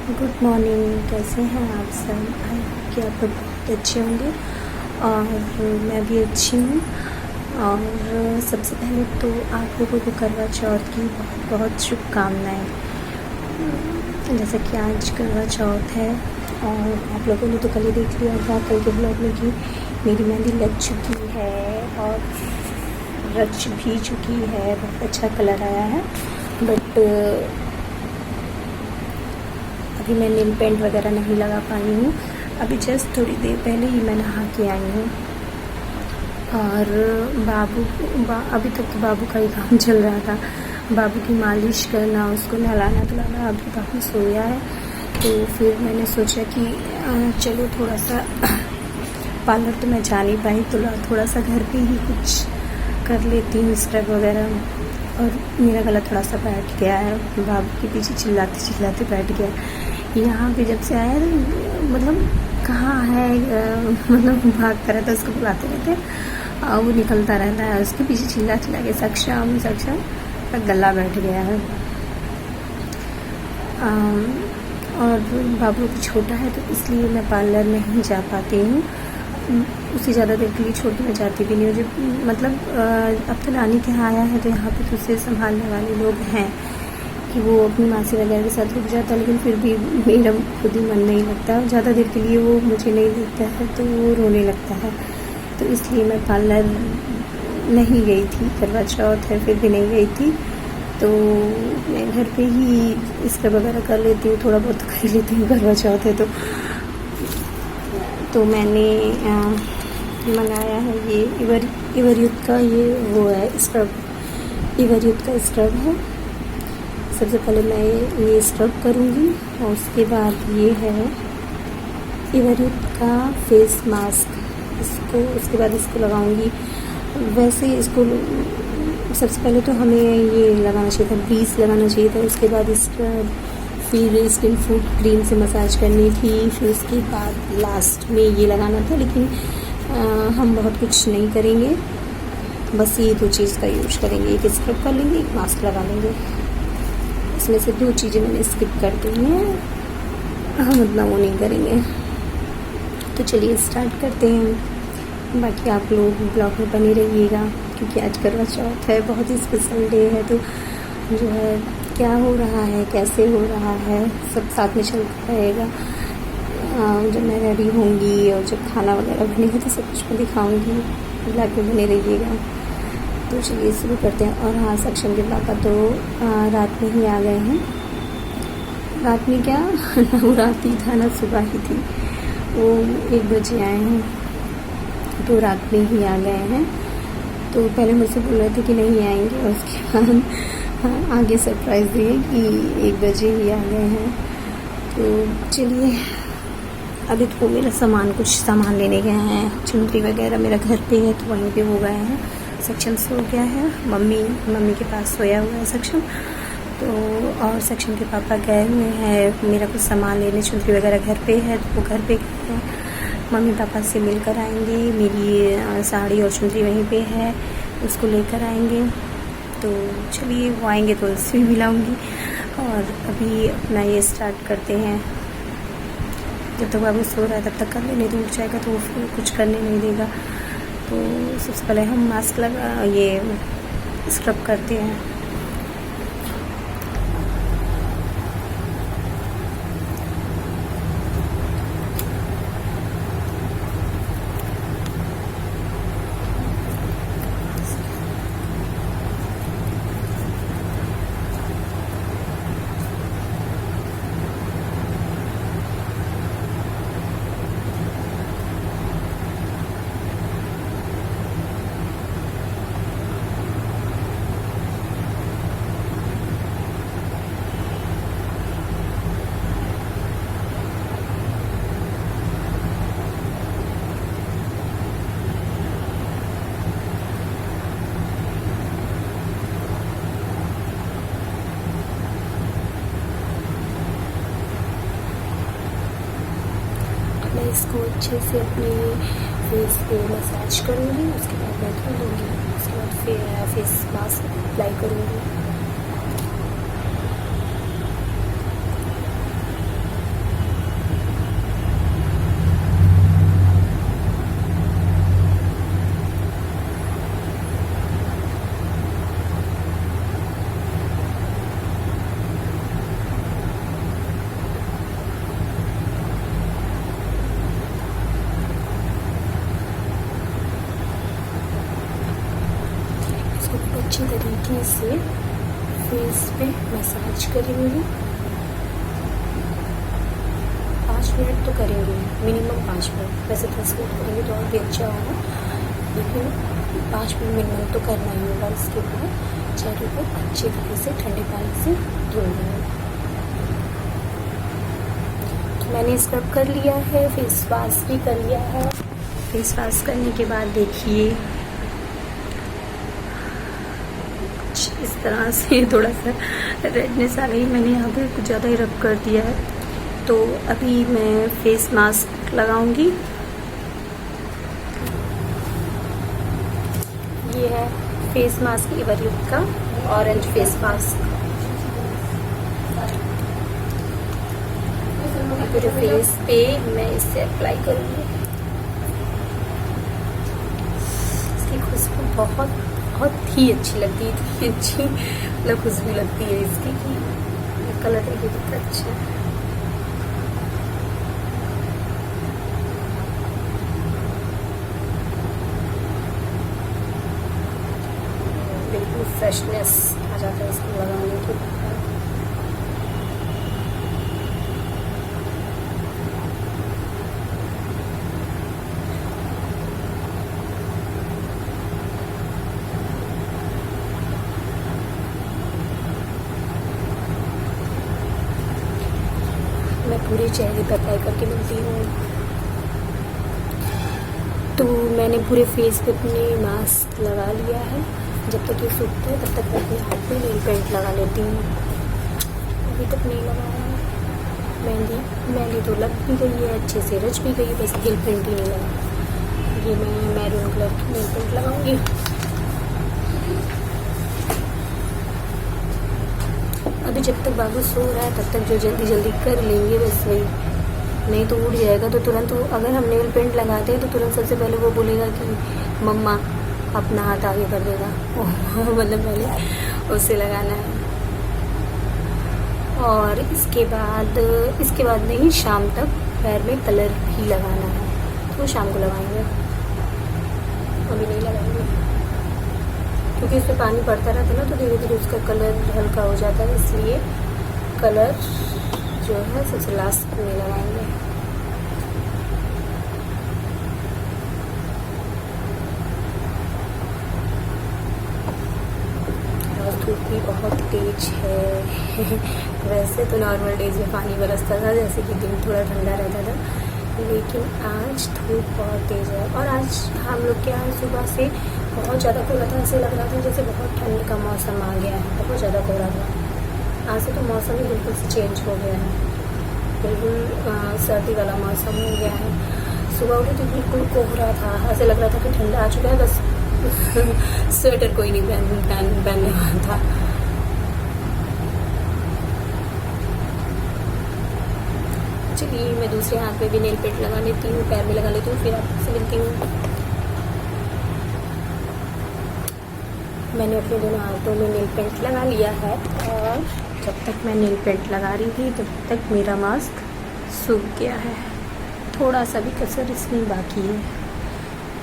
Good morning. कैसे हैं आप सब? आई होप कि आप लोग बहुत अच्छे होंगे और मैं भी अच्छी हूँ। और सबसे पहले तो आप लोगों को करवा चौथ की बहुत बहुत शुभकामनाएँ। जैसे कि आज करवा चौथ है और आप लोगों ने तो कल ही देख लिया होगा कल के ब्लॉग में कि मेरी मेहंदी लग चुकी है और रच भी चुकी है। बहुत अच्छा कलर आया है, बट अभी मैं नेल पेंट वगैरह नहीं लगा पाई हूँ। अभी जस्ट थोड़ी देर पहले ही मैं नहा के आई हूँ। और अभी तक तो बाबू का ही काम चल रहा था। बाबू की मालिश करना, उसको नहलाना धुलाना। अभी बाबू सोया है तो फिर मैंने सोचा कि चलो थोड़ा सा पार्लर तो मैं जा नहीं पाई तो थोड़ा सा घर पे ही कुछ कर लेती हूँ, स्क्रब वगैरह। और मेरा गला थोड़ा सा बैठ गया है, बाबू के पीछे चिल्लाते चिल्लाते बैठ गया। यहाँ पे जब से आया मतलब कहाँ है, मतलब भागता रहता है, उसको बुलाते रहते और वो निकलता रहता है। उसके पीछे चिल्ला चिल्ला के सक्षम का गला बैठ गया है। और बाबू भी छोटा है तो इसलिए मैं पार्लर नहीं जा पाती हूँ। उसे ज़्यादा देर के लिए छोड़ के मैं जाती भी नहीं हूँ। जब मतलब अब तो नानी के यहाँ आया है तो यहाँ पे तो उसे संभालने वाले लोग हैं कि वो अपनी मासी वगैरह के साथ रुक जाता है, लेकिन फिर भी मेरा खुद ही मन नहीं लगता। ज़्यादा देर के लिए वो मुझे नहीं देखता है तो वो रोने लगता है। तो इसलिए मैं पार्लर नहीं गई थी। करवा चौथ है फिर भी नहीं गई थी। तो मैं घर पे ही स्क्रब वगैरह कर लेती हूँ, थोड़ा बहुत कर लेती हूँ। करवा चौथ है तो मैंने मंगाया है ये इवरयुक्त का, ये वो है स्क्रब, इवरयुक्त का स्क्रब है। सबसे पहले मैं ये स्क्रब करूँगी और उसके बाद ये है इवरयुक्त का फेस मास्क, उसके बाद इसको लगाऊंगी। वैसे इसको सबसे पहले तो हमें ये लगाना चाहिए था, 20 लगाना चाहिए था। उसके बाद स्क्रब, फिर स्किन फूड क्रीम से मसाज करनी थी, फिर उसके बाद लास्ट में ये लगाना था। लेकिन हम बहुत कुछ नहीं करेंगे, बस ये 2 चीज़ का यूज करेंगे। एक स्क्रब कर लेंगे, एक मास्क लगा लेंगे। इसमें से 2 चीज़ें मैंने स्किप कर दी हैं, हम उतना वो नहीं करेंगे। तो चलिए स्टार्ट करते हैं। बाकी आप लोग ब्लॉग में बने रहिएगा क्योंकि आज करवा चौथ है, बहुत ही स्पेशल डे है। तो जो है क्या हो रहा है, कैसे हो रहा है, सब साथ में चलता रहेगा। जब मैं रेडी होंगी और जब खाना वगैरह बनेगा तो सब कुछ मैं दिखाऊंगी। ब्लॉग में बने रहिएगा। तो चलिए शुरू करते हैं। और हाँ, सक्षम के पापा तो रात में ही आ गए हैं। रात में क्या ना वो रात ही था ना सुबह ही थी। वो 1 बजे आए हैं तो रात में ही आ गए हैं। तो पहले मुझसे बोल रहे थे कि नहीं आएंगे और उसके बाद आगे सरप्राइज़ दिए कि 1 बजे ही आ गए हैं। तो चलिए, अभी तो मेरा कुछ सामान लेने गए हैं। चुनरी वगैरह मेरा घर पे है तो वहीं पे वो गए हैं। सक्षम सो गया है, मम्मी के पास सोया हुआ है सक्षम। तो और सक्षम के पापा गए हुए हैं मेरा कुछ सामान लेने। चुनरी वगैरह घर पे है तो वो घर पे गए हैं। मम्मी पापा से मिलकर आएंगे। मेरी साड़ी और चुनरी वहीं पे है, उसको लेकर आएंगे। तो चलिए वो आएंगे तो उससे भी मिलाऊंगी। और अभी अपना ये स्टार्ट करते हैं। जब तक बाबू सो रहा है तब तक कर लेने, तो उठ जाएगा तो फिर कुछ करने नहीं देगा। तो सबसे पहले हम मास्क ये स्क्रब करते हैं। मैं इसको अच्छे से अपने फेस पे मसाज करूँगी। उसके बाद मैं धो लूँगी। उसके बाद फिर फेस मास्क अप्लाई करूँगी। अच्छी तरीके से फेस पे मसाज करेंगे। 5 मिनट तो करेंगे, मिनिमम 5 मिनट। वैसे 10 मिनट करेंगे तो और भी अच्छा होगा, लेकिन 5 मिनट मिनिमम तो करना ही होगा। इसके बाद चेहरे को अच्छी तरह से ठंडे पानी से धो लेंगे। तो मैंने स्क्रब कर लिया है, फेस वॉश भी कर लिया है। फेस वॉश करने के बाद देखिए इस तरह से थोड़ा सा रेडनेस आ गई। मैंने यहाँ पे कुछ ज़्यादा ही रब कर दिया है। तो अभी मैं फेस मास्क लगाऊंगी। ये है फेस मास्क एवरयूथ का ऑरेंज फेस मास्क। पूरे फेस पे मैं इसे अप्लाई करूंगी। इसकी खुशबू बहुत ही अच्छी लगती है, इतनी अच्छी मतलब खुशबू लगती है इसकी कि कलर देखिए कितना अच्छा है। बिल्कुल फ्रेशनेस आ जाता है इसको लगाने के बाद। मैं पूरे चेहरे पर अप्लाई करके मिलती हूँ। तो मैंने पूरे फेस पे अपने मास्क लगा लिया है। जब तक ये सूखता है तब तक मैं अपने हाथ में नेल पेंट लगा लेती हूँ। अभी तक नहीं लगाया। मेहंदी तो लग भी गई है, अच्छे से रच भी गई है, बस नेल पेंट ही नहीं लगा। ये मैं मैरून कलर की नेल पेंट लगाऊंगी। अभी जब तक बाबू सो रहा है तब तक जो जल्दी कर लेंगे बस वही, नहीं तो उड़ जाएगा। तो तुरंत अगर हम नेल पेंट लगाते हैं तो तुरंत सबसे पहले वो बोलेगा कि मम्मा अपना हाथ आगे कर देगा। मतलब पहले उसे लगाना है। और इसके बाद नहीं, शाम तक पैर में कलर भी लगाना है, तो शाम को लगाएंगे, अभी नहीं लगाएंगे क्योंकि उसमें पानी पड़ता रहता है ना, तो धीरे धीरे उसका कलर हल्का हो जाता है। इसलिए कलर जो है सबसे लास्ट में लगाएंगे। और धूप भी बहुत तेज है। वैसे तो नॉर्मल डेज में पानी बरसता था, जैसे कि दिन थोड़ा ठंडा रहता था, लेकिन आज धूप बहुत तेज़ है। और आज हम लोग के यहाँ सुबह से बहुत ज़्यादा कोहरा था, ऐसे लग रहा था जैसे बहुत ठंड का मौसम आ गया है, बहुत ज़्यादा कोहरा था। आज से तो मौसम ही बिल्कुल से चेंज हो गया है, बिल्कुल सर्दी वाला मौसम हो गया है। सुबह उठी तो बिल्कुल कोहरा था, ऐसे लग रहा था कि ठंडा आ चुका है, बस स्वेटर कोई नहीं पहनने वाला था। चलिए मैं दूसरे हाथ में भी नेल पेंट लगा लेती हूँ, पैर में लगा लेती हूँ, फिर आपसे मिलती हूँ। मैंने अपने दोनों हाथों में नेल पेंट लगा लिया है, और जब तक मैं नेल पेंट लगा रही थी तब तक मेरा मास्क सूख गया है। थोड़ा सा भी कसर इसमें बाकी है,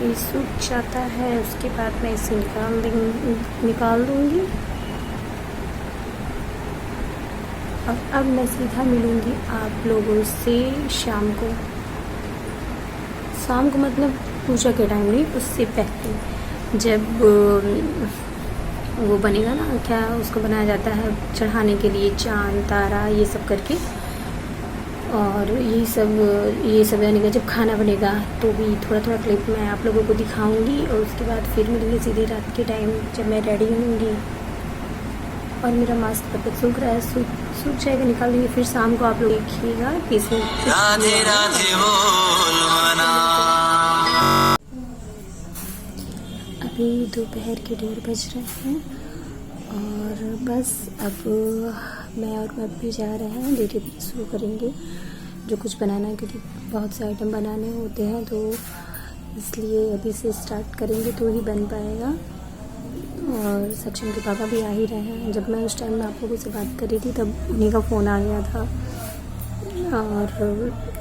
ये सूख जाता है। उसके बाद मैं इसे निकाल दूँगी। और अब मैं सीधा मिलूँगी आप लोगों से शाम को मतलब पूजा के टाइम नहीं, उससे पहले जब वो बनेगा ना, क्या उसको बनाया जाता है चढ़ाने के लिए, चांद तारा ये सब करके, और ये सब यानी कि जब खाना बनेगा तो भी थोड़ा थोड़ा क्लिप मैं आप लोगों को दिखाऊंगी। और उसके बाद फिर मिलेंगे सीधे रात के टाइम जब मैं रेडी होंगी। और मेरा मास्क तब तक सूख रहा है, सूख जाएगा, निकाल देंगे। फिर शाम को आप लोग देखिएगा कि इसमें अभी दोपहर के 1:30 बज रहे हैं, और बस अब मैं और मम्मी जा रहे हैं, धीरे धीरे शुरू करेंगे जो कुछ बनाना है, क्योंकि बहुत से आइटम बनाने होते हैं, तो इसलिए अभी से स्टार्ट करेंगे तो ही बन पाएगा। और सक्षम के पापा भी आ ही रहे हैं। जब मैं उस टाइम में आप लोगों से बात कर रही थी तब उन्हीं का फ़ोन आ गया था। और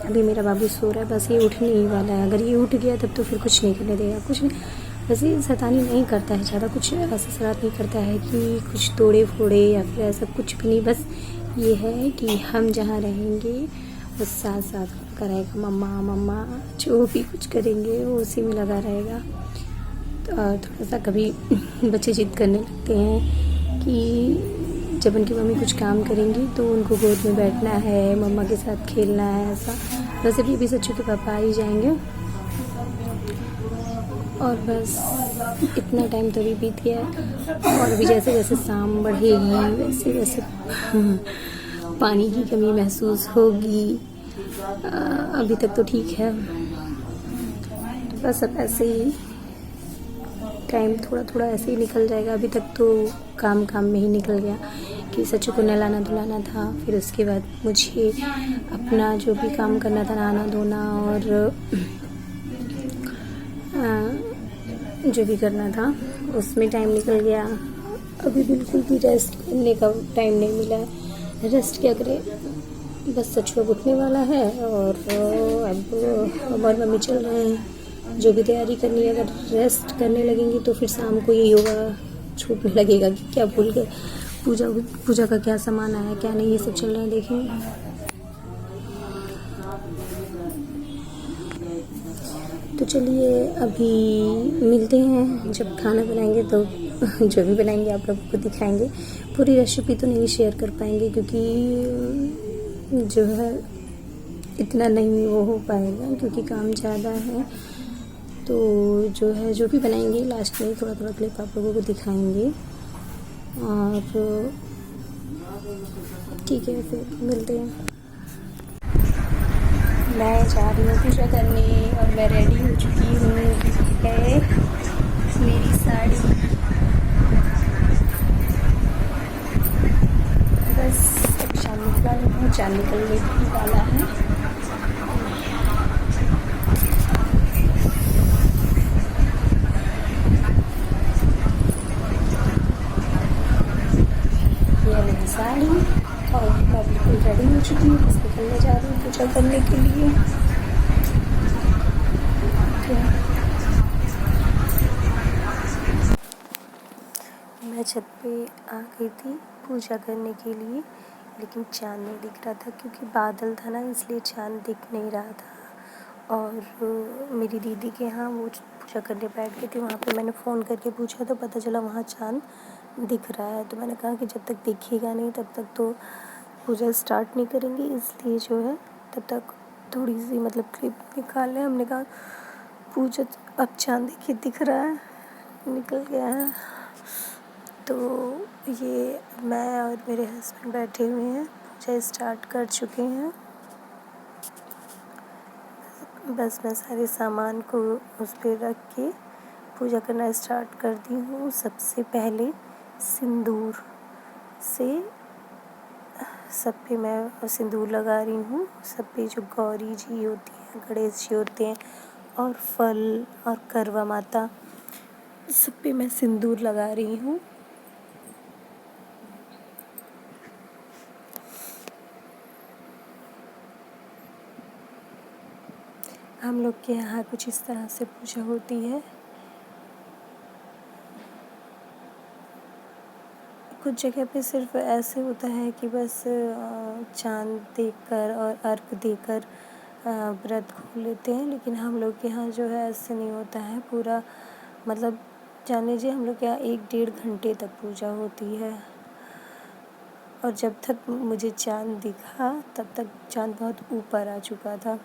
अभी मेरा बाबू सो रहा है, बस ये उठने ही वाला है। अगर ये उठ गया तब तो फिर कुछ नहीं करने देगा, कुछ नहीं वैसे शैतानी नहीं करता है ज़्यादा, कुछ ऐसा शरारत नहीं करता है कि कुछ तोड़े फोड़े या फिर ऐसा कुछ भी नहीं। बस ये है कि हम जहाँ रहेंगे उस साथ साथ करेगा, मम्मा मम्मा जो भी कुछ करेंगे वो उसी में लगा रहेगा। तो थोड़ा सा कभी बच्चे जिद करने लगते हैं कि जब उनकी मम्मी कुछ काम करेंगी तो उनको गोद में बैठना है, मम्मा के साथ खेलना है ऐसा। वैसे भी अभी सच्चू के पापा आ ही जाएंगे और बस इतना टाइम तो अभी बीत गया है। और अभी जैसे जैसे शाम बढ़ेगी वैसे वैसे पानी की कमी महसूस होगी। अभी तक तो ठीक है, तो बस अब ऐसे ही टाइम थोड़ा थोड़ा ऐसे ही निकल जाएगा। अभी तक तो काम काम में ही निकल गया कि सच्चू को नहलाना धुलाना था, फिर उसके बाद मुझे अपना जो भी काम करना था, नहाना धोना और जो भी करना था उसमें टाइम निकल गया। अभी बिल्कुल भी रेस्ट करने का टाइम नहीं मिला है। रेस्ट क्या करें, बस सच्चू अब उठने वाला है और अब हमारी मम्मी चल रहे हैं जो भी तैयारी करनी है। अगर रेस्ट करने लगेंगी तो फिर शाम को यही होगा, छूटने लगेगा कि क्या भूल गए, पूजा का क्या सामान आया क्या नहीं, ये सब चल रहा है देखेंगे। तो चलिए अभी मिलते हैं जब खाना बनाएंगे, तो जो भी बनाएंगे आप लोगों को दिखाएंगे। पूरी रेसिपी तो नहीं शेयर कर पाएंगे क्योंकि जो है इतना नहीं वो हो पाएगा क्योंकि काम ज़्यादा है। तो जो है जो भी बनाएंगे लास्ट में थोड़ा थोड़ा क्लिप आप लोगों को दिखाएंगे। और ठीक है फिर मिलते हैं। मैं जा रही हूँ पूजा करने और मैं रेडी हो चुकी हूँ। है मेरी साड़ी, बस अब चाँद निकला है, चाँद निकलने वाला है। ये मेरी साड़ी और मैं बिल्कुल रेडी हो चुकी हूँ, बस निकलने जा रही हूँ पूजा करने के लिए। मैं छत पे आ गई थी पूजा करने के लिए, लेकिन चाँद नहीं दिख रहा था क्योंकि बादल था ना, इसलिए चाँद दिख नहीं रहा था। और मेरी दीदी के यहाँ वो पूजा करने बैठ गई थी, वहाँ पे मैंने फ़ोन करके पूछा तो पता चला वहाँ चाँद दिख रहा है। तो मैंने कहा कि जब तक दिखेगा नहीं तब तक तो पूजा स्टार्ट नहीं करेंगे, इसलिए जो है तब तक थोड़ी सी मतलब क्लिप निकाल लें। हमने कहा पूजा अब चाँद देखिए दिख रहा है, निकल गया है। तो ये मैं और मेरे हस्बैंड बैठे हुए हैं, पूजा स्टार्ट कर चुके हैं। बस मैं सारे सामान को उस पर रख के पूजा करना स्टार्ट कर दी हूँ। सबसे पहले सिंदूर से सब पे मैं सिंदूर लगा रही हूँ। सब पे जो गौरी जी होती हैं, गणेश जी होते हैं और फल और करवा माता, सब पे मैं सिंदूर लगा रही हूँ। हम लोग के यहाँ कुछ इस तरह से पूजा होती है। कुछ जगह पे सिर्फ ऐसे होता है कि बस चाँद देखकर और अर्घ देकर व्रत खोल लेते हैं, लेकिन हम लोग के यहाँ जो है ऐसे नहीं होता है। पूरा मतलब जान लीजिए हम लोग के यहाँ 1-1.5 घंटे तक पूजा होती है। और जब तक मुझे चाँद दिखा तब तक चाँद बहुत ऊपर आ चुका था,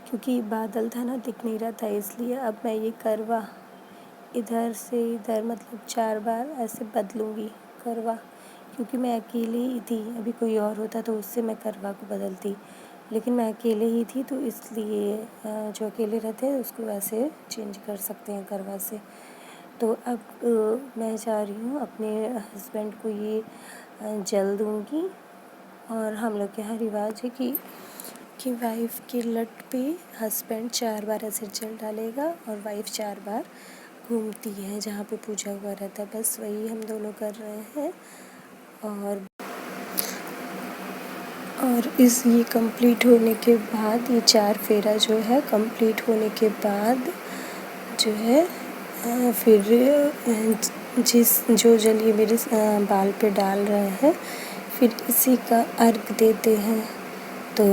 क्योंकि बादल था ना, दिख नहीं रहा था। इसलिए अब मैं ये करवा इधर से इधर मतलब 4 बार ऐसे बदलूँगी करवा, क्योंकि मैं अकेले ही थी। अभी कोई और होता तो उससे मैं करवा को बदलती, लेकिन मैं अकेले ही थी तो इसलिए जो अकेले रहते हैं उसको वैसे चेंज कर सकते हैं करवा से। तो अब मैं जा रही हूँ अपने हस्बैंड को ये जल दूँगी। और हम लोग के यहाँ रिवाज है कि वाइफ़ के लट पे हस्बैंड 4 बार ऐसे जल डालेगा और वाइफ़ 4 बार घूमती है जहाँ पे पूजा हुआ रहता है। बस वही हम दोनों कर रहे हैं। और ये कंप्लीट होने के बाद, ये 4 फेरा जो है कंप्लीट होने के बाद जो है फिर जो जल ये मेरे बाल पे डाल रहे हैं फिर इसी का अर्घ देते हैं। तो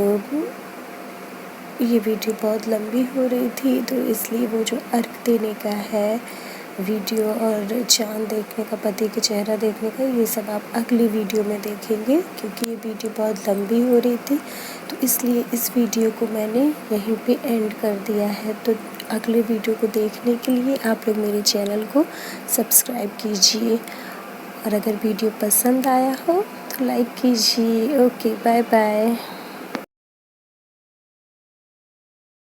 ये वीडियो बहुत लंबी हो रही थी तो इसलिए वो जो अर्घ देने का है वीडियो और चाँद देखने का, पति के चेहरा देखने का, ये सब आप अगली वीडियो में देखेंगे क्योंकि ये वीडियो बहुत लंबी हो रही थी। तो इसलिए इस वीडियो को मैंने यहीं पे एंड कर दिया है। तो अगले वीडियो को देखने के लिए आप लोग मेरे चैनल को सब्सक्राइब कीजिए और अगर वीडियो पसंद आया हो तो लाइक कीजिए। Okay, bye bye.